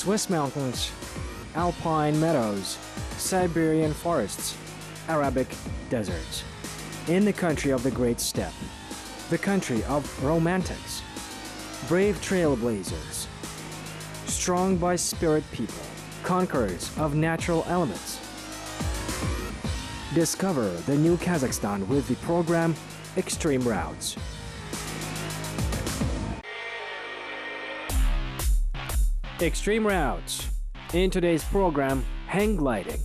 Swiss mountains, alpine meadows, Siberian forests, Arabic deserts. In the country of the Great Steppe, the country of romantics, brave trailblazers, strong by spirit people, conquerors of natural elements. Discover the new Kazakhstan with the program Extreme Routes. Extreme Routes. In today's program, hang gliding.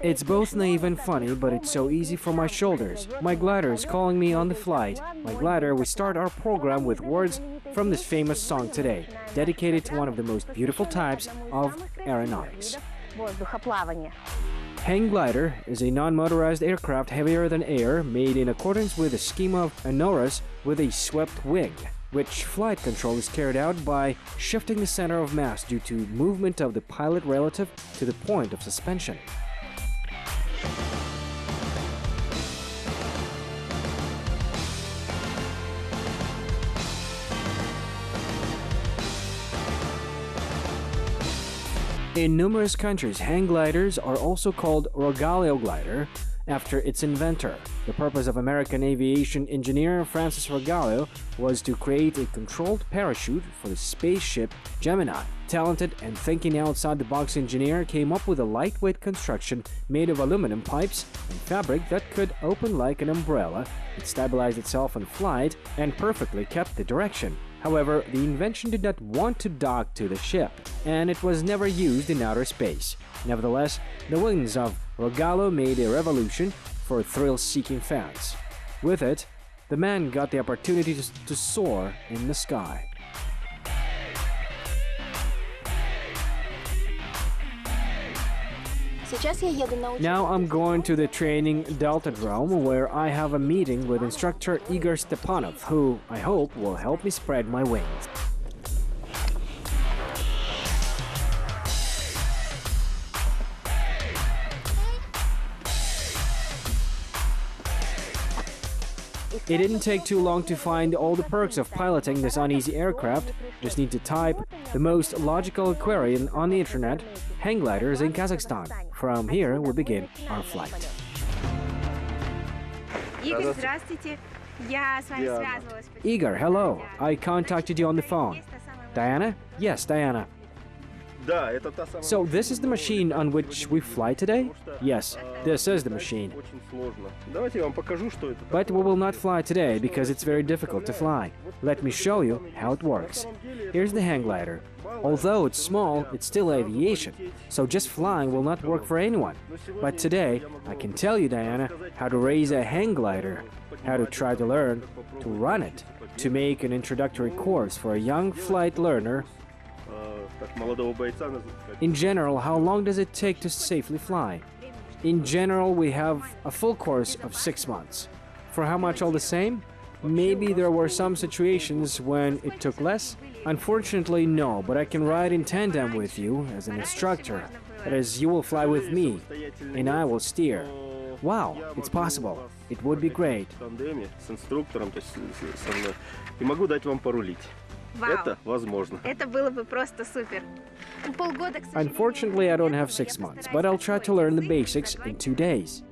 It's both naive and funny, but it's so easy for my shoulders. My glider is calling me on the flight. My glider, we start our program with words from this famous song today, dedicated to one of the most beautiful types of aeronautics. Hang glider is a non-motorized aircraft heavier than air, made in accordance with a schema of Anoras with a swept wing, which flight control is carried out by shifting the center of mass due to movement of the pilot relative to the point of suspension. In numerous countries, hang gliders are also called Rogalio glider, after its inventor. The purpose of American aviation engineer Francis Rogalio was to create a controlled parachute for the spaceship Gemini. Talented and thinking outside-the-box engineer came up with a lightweight construction made of aluminum pipes and fabric that could open like an umbrella. It stabilized itself in flight and perfectly kept the direction. However, the invention did not want to dock to the ship, and it was never used in outer space. Nevertheless, the wings of Rogalio made a revolution for thrill-seeking fans. With it, the man got the opportunity to soar in the sky. Now I'm going to the training Deltadrome, where I have a meeting with instructor Igor Stepanov, who I hope will help me spread my wings. It didn't take too long to find all the perks of piloting this uneasy aircraft. Just need to type the most logical query on the internet, hang gliders in Kazakhstan. From here, we begin our flight. Igor, hello. I contacted you on the phone. Diana? Yes, Diana. So this is the machine on which we fly today? Yes, this is the machine. But we will not fly today because it's very difficult to fly. Let me show you how it works. Here's the hang glider. Although it's small, it's still aviation, so just flying will not work for anyone. But today, I can tell you, Diana, how to raise a hang glider, how to try to learn to run it, to make an introductory course for a young flight learner. In general, how long does it take to safely fly? In general, we have a full course of 6 months. For how much all the same? Maybe there were some situations when it took less? Unfortunately, no, but I can ride in tandem with you as an instructor. That is, you will fly with me, and I will steer. Wow, it's possible. It would be great. Unfortunately, I don't have 6 months, but I'll try to learn the basics in 2 days.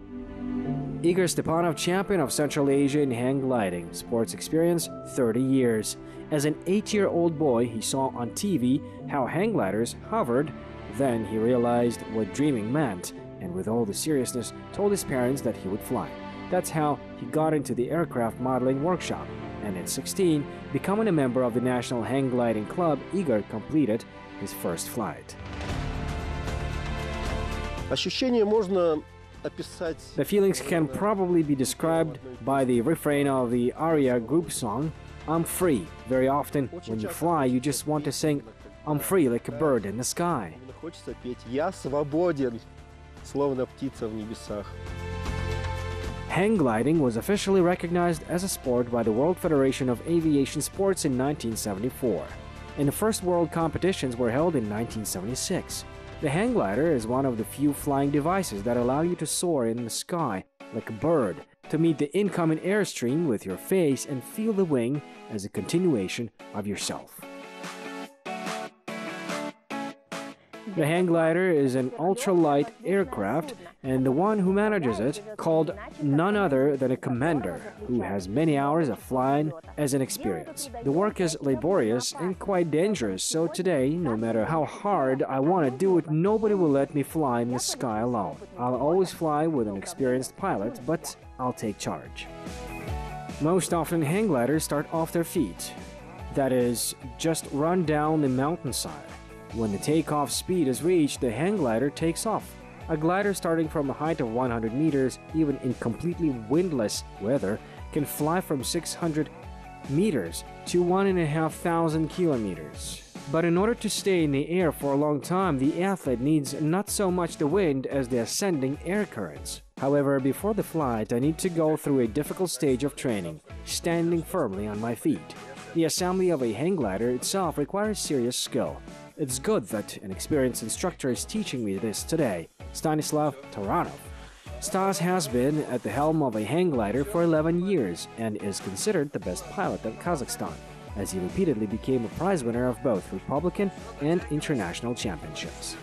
Igor Stepanov, champion of Central Asia in hang gliding, sports experience 30 years. As an 8-year-old boy, he saw on TV how hang gliders hovered. Then he realized what dreaming meant, and with all the seriousness, told his parents that he would fly. That's how he got into the aircraft modeling workshop. And at 16, becoming a member of the National Hang Gliding Club, Igor completed his first flight. The feelings can probably be described by the refrain of the aria group song, I'm free. Very often, when you fly, you just want to sing, I'm free like a bird in the sky. Hang gliding was officially recognized as a sport by the World Federation of Aviation Sports in 1974, and the first world competitions were held in 1976. The hang glider is one of the few flying devices that allow you to soar in the sky like a bird to meet the incoming airstream with your face and feel the wing as a continuation of yourself. The hang glider is an ultralight aircraft, and the one who manages it called none other than a commander who has many hours of flying as an experience. The work is laborious and quite dangerous, so today, no matter how hard I want to do it, nobody will let me fly in the sky alone. I'll always fly with an experienced pilot, but I'll take charge. Most often, hang gliders start off their feet. That is, just run down the mountainside. When the takeoff speed is reached, the hang glider takes off. A glider starting from a height of 100 meters, even in completely windless weather, can fly from 600 meters to 1,500 kilometers. But in order to stay in the air for a long time, the athlete needs not so much the wind as the ascending air currents. However, before the flight, I need to go through a difficult stage of training, standing firmly on my feet. The assembly of a hang glider itself requires serious skill. It's good that an experienced instructor is teaching me this today, Stanislav Taranov. Stas has been at the helm of a hang glider for 11 years and is considered the best pilot of Kazakhstan, as he repeatedly became a prize winner of both Republican and international championships.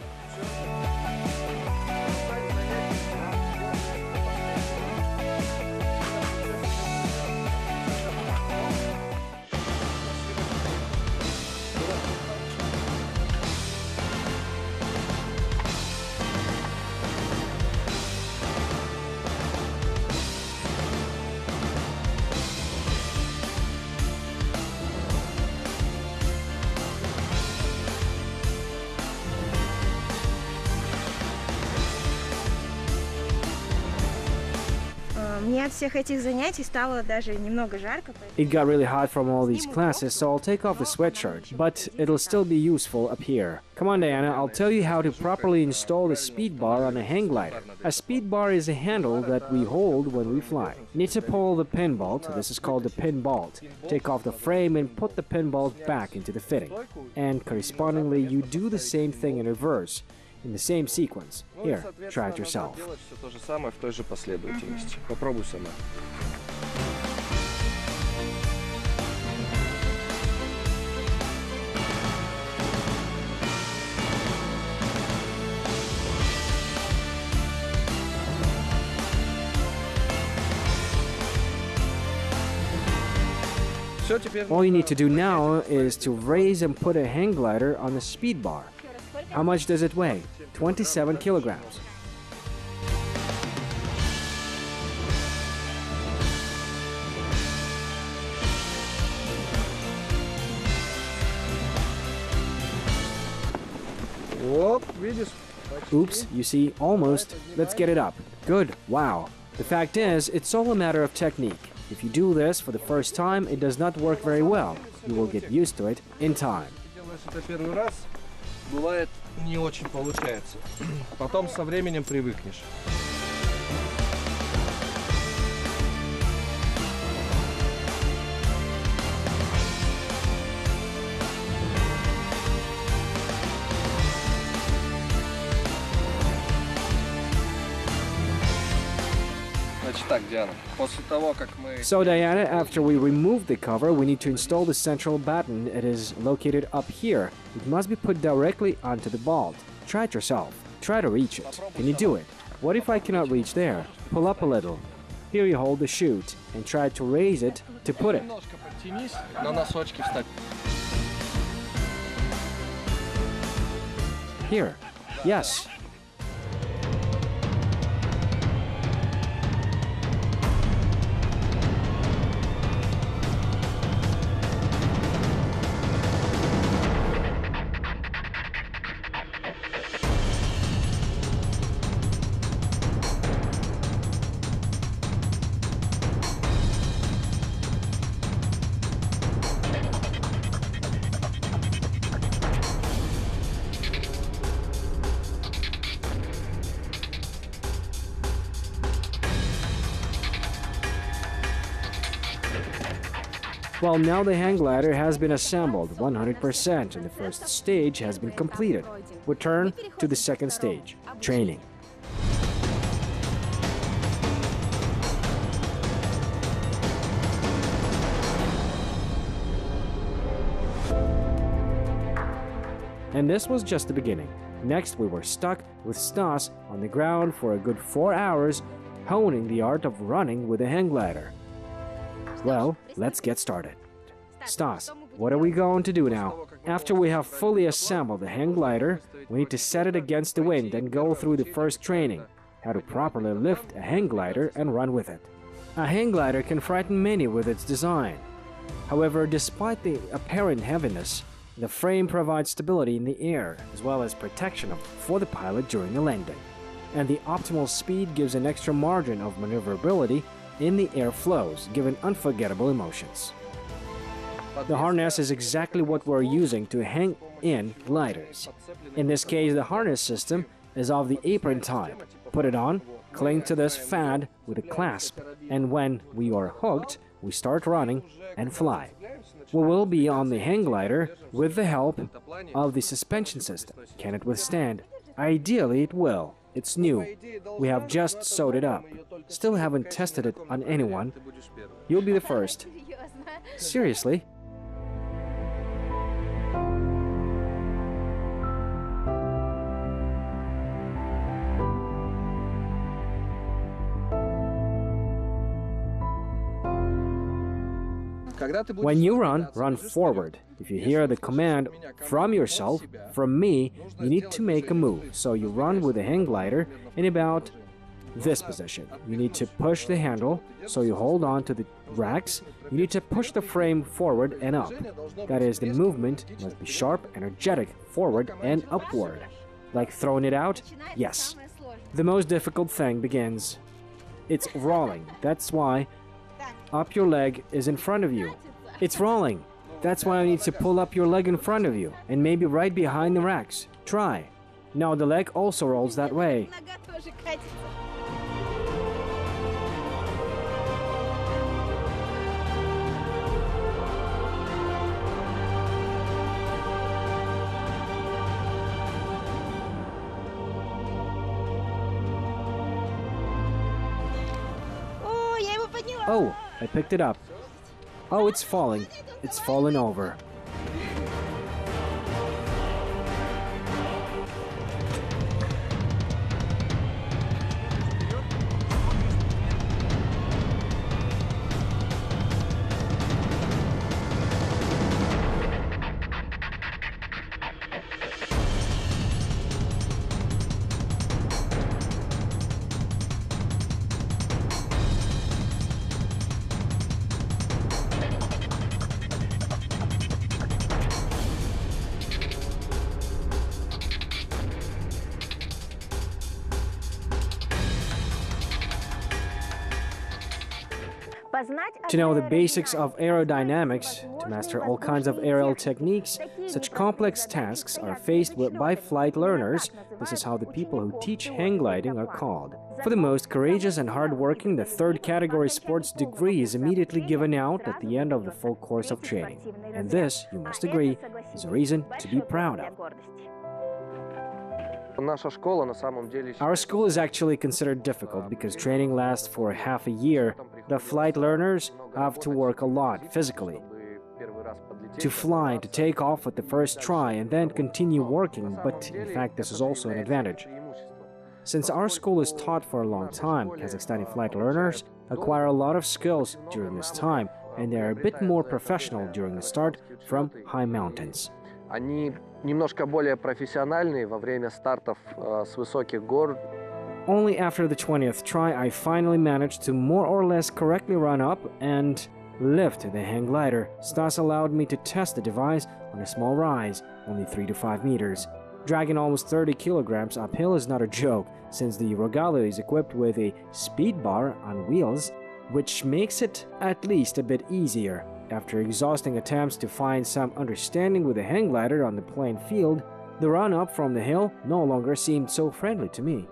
Мне от всех этих занятий стало даже немного жарко. It got really hot from all these classes, so I'll take off the sweatshirt, but it'll still be useful up here. Come on, Diana, I'll tell you how to properly install the speed bar on a hang glider. A speed bar is a handle that we hold when we fly. You need to pull the pin bolt, this is called the pin bolt. Take off the frame and put the pin bolt back into the fitting. And correspondingly, you do the same thing in reverse, in the same sequence. Here, try it yourself. All you need to do now is to raise and put a hang glider on the speed bar. How much does it weigh? 27 kilograms. Oops, you see, almost. Let's get it up. Good, wow. The fact is, it's all a matter of technique. If you do this for the first time, it does not work very well. You will get used to it in time. Бывает, не очень получается. Потом со временем привыкнешь. So Diana, after we remove the cover, we need to install the central button. It is located up here. It must be put directly onto the bolt. Try it yourself. Try to reach it. Can you do it? What if I cannot reach there? Pull up a little. Here you hold the chute and try to raise it to put it. Here. Yes. Well, now the hang glider has been assembled 100% and the first stage has been completed. We turn to the second stage, training. And this was just the beginning. Next, we were stuck with Stas on the ground for a good 4 hours, honing the art of running with a hang glider. Well, let's get started. Stas, what are we going to do now? After we have fully assembled the hang glider, we need to set it against the wind and go through the first training, how to properly lift a hang glider and run with it. A hang glider can frighten many with its design. However, despite the apparent heaviness, the frame provides stability in the air, as well as protection for the pilot during the landing. And the optimal speed gives an extra margin of maneuverability in the air flows, giving unforgettable emotions. The harness is exactly what we're using to hang in gliders. In this case, the harness system is of the apron type. Put it on, cling to this fad with a clasp, and when we are hooked, we start running and fly. We will be on the hang glider with the help of the suspension system. Can it withstand? Ideally, it will. It's new. We have just sewed it up. Still haven't tested it on anyone. You'll be the first. Seriously? When you run, run forward. If you hear the command from yourself, from me, you need to make a move. So you run with the hang glider in about this position. You need to push the handle, so you hold on to the racks. You need to push the frame forward and up. That is, the movement must be sharp, energetic, forward and upward. Like throwing it out? Yes. The most difficult thing begins. It's rolling. That's why up your leg is in front of you. It's rolling. That's why I need to pull up your leg in front of you, and maybe right behind the racks. Try. Now the leg also rolls that way. Oh, I picked it up. Oh, it's falling. It's fallen over. To know the basics of aerodynamics, to master all kinds of aerial techniques, such complex tasks are faced by flight learners. This is how the people who teach hang gliding are called. For the most courageous and hardworking, the third category sports degree is immediately given out at the end of the full course of training. And this, you must agree, is a reason to be proud of. Our school is actually considered difficult because training lasts for half a year. The flight learners have to work a lot physically. To fly, to take off at the first try and then continue working, but in fact this is also an advantage. Since our school is taught for a long time, Kazakhstani flight learners acquire a lot of skills during this time, and they are a bit more professional during the start from high mountains. Они немножко более профессиональные во время стартов с высоких гор. Only after the 20th try, I finally managed to more or less correctly run up and lift the hang glider. Stas allowed me to test the device on a small rise, only 3 to 5 meters. Dragging almost 30 kilograms uphill is not a joke, since the Rogalio is equipped with a speed bar on wheels, which makes it at least a bit easier. After exhausting attempts to find some understanding with the hang glider on the plain field, the run-up from the hill no longer seemed so friendly to me.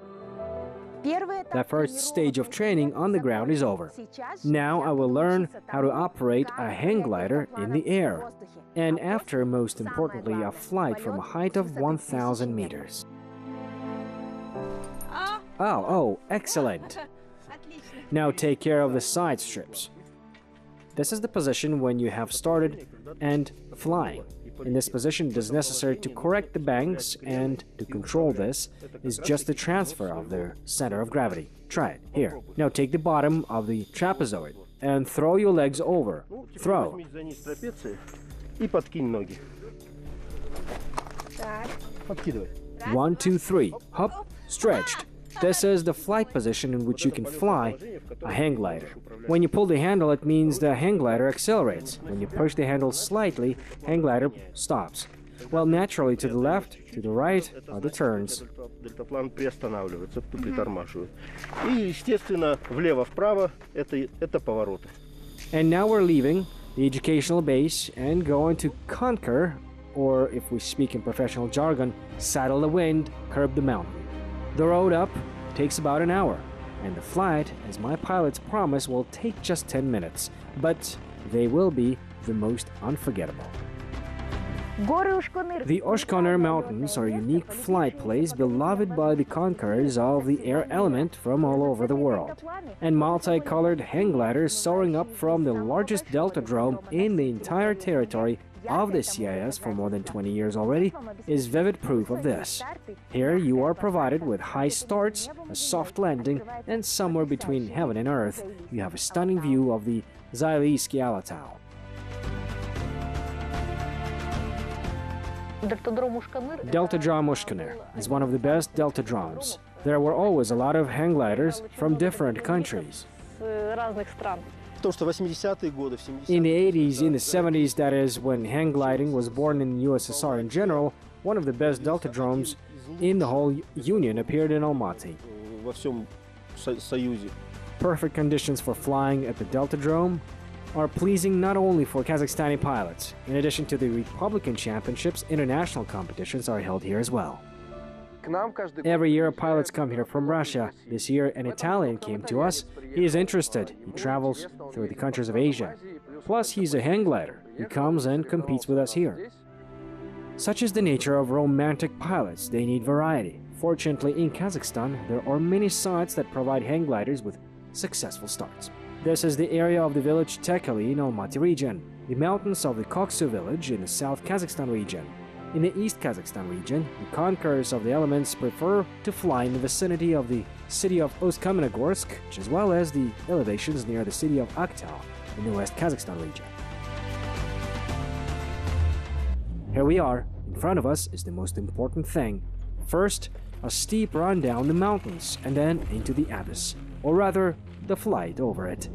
That first stage of training on the ground is over. Now I will learn how to operate a hang glider in the air, and after, most importantly, a flight from a height of 1,000 meters. Oh, excellent! Now take care of the side strips. This is the position when you have started and flying. In this position, it is necessary to correct the banks, and to control this is just the transfer of the center of gravity. Try it. Here. Now take the bottom of the trapezoid and throw your legs over. Throw. И подкинь ноги. Так. Подкидывай. 1, 2, 3. Hop. Stretched. This is the flight position in which you can fly a hang glider. When you pull the handle, it means the hang glider accelerates. When you push the handle slightly, hang glider stops. Well, naturally, to the left, to the right are the turns. Дельтаплан приостанавливается, притормаживает. И, естественно, влево-вправо это повороты. And now we're leaving the educational base and going to conquer, or if we speak in professional jargon, saddle the wind, curb the mountain. The road up takes about an hour, and the flight, as my pilots promise, will take just 10 minutes, but they will be the most unforgettable. The Oshkoner Mountains are a unique flight place beloved by the conquerors of the air element from all over the world. And multicolored hang gliders soaring up from the largest deltadrome in the entire territory of the CIS for more than 20 years already is vivid proof of this. Here you are provided with high starts, a soft landing, and somewhere between heaven and earth you have a stunning view of the Zailyski Alatau. Deltadrome Oshkoner is one of the best deltadromes. There were always a lot of hang gliders from different countries. Потому что 80-е годы, в 70-е... In the 80s, in the 70s, that is, when hang gliding was born in the USSR in general, one of the best deltadromes in the whole Union appeared in Almaty. Во всем Союзе. Perfect conditions for flying at the deltadrome are pleasing not only for Kazakhstani pilots. In addition to the Republican Championships, international competitions are held here as well. Every year, pilots come here from Russia. This year, an Italian came to us. He is interested. He travels through the countries of Asia. Plus, he's a hang glider. He comes and competes with us here. Such is the nature of romantic pilots. They need variety. Fortunately, in Kazakhstan, there are many sites that provide hang gliders with successful starts. This is the area of the village Tekeli in Almaty region, the mountains of the Koksu village in the South Kazakhstan region. In the East Kazakhstan region, the conquerors of the elements prefer to fly in the vicinity of the city of Ust-Kamenogorsk, as well as the elevations near the city of Aktau in the West Kazakhstan region. Here we are. In front of us is the most important thing. First, a steep run down the mountains, and then into the abyss, or rather, the flight over it.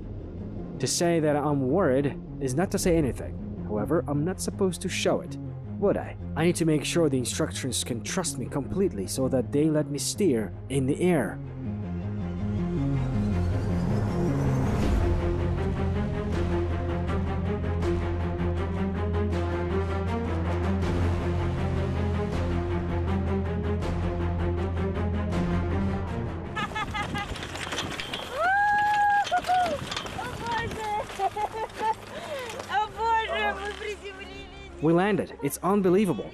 To say that I'm worried is not to say anything. However, I'm not supposed to show it, would I? I need to make sure the instructors can trust me completely so that they let me steer in the air. We landed. It's unbelievable.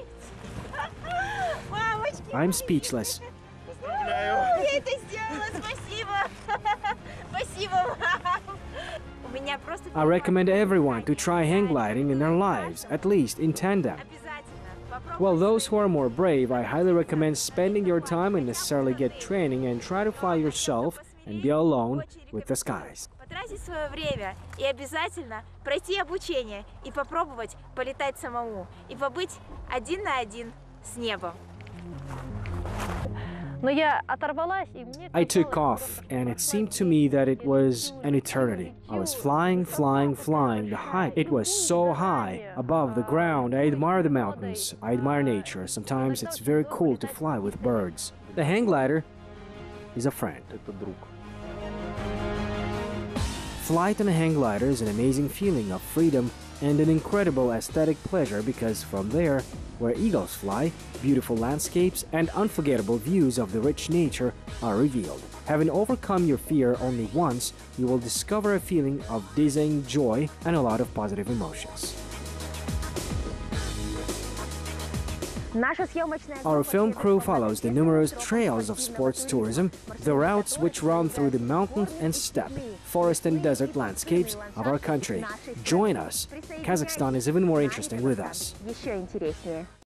I'm speechless. I recommend everyone to try hang gliding in their lives, at least in tandem. Well, those who are more brave, I highly recommend spending your time and necessarily get training and try to fly yourself and be alone with the skies. Потратить свое время и обязательно пройти обучение и попробовать полетать самому и побыть один на один с небом. I took off, and it seemed to me that it was an eternity. I was flying, flying, flying. The height, it was so high above the ground. I admire the mountains. I admire nature. Sometimes it's very cool to fly with birds. The hang glider is a friend. Flight on a hang glider is an amazing feeling of freedom and an incredible aesthetic pleasure because from there, where eagles fly, beautiful landscapes and unforgettable views of the rich nature are revealed. Having overcome your fear only once, you will discover a feeling of dizzying joy and a lot of positive emotions. Our film crew follows the numerous trails of sports tourism, the routes which run through the mountains and steppe, forest and desert landscapes of our country. Join us. Kazakhstan is even more interesting with us.